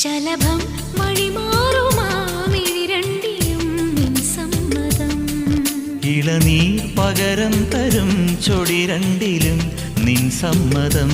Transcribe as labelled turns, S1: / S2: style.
S1: ശലഭം വഴിമാറുമാമിഴിരണ്ടിലും നിൻ സമ്മതം.
S2: ഇളനീർ പകരം തരും ചൊടി രണ്ടിലും നിൻ സമ്മതം.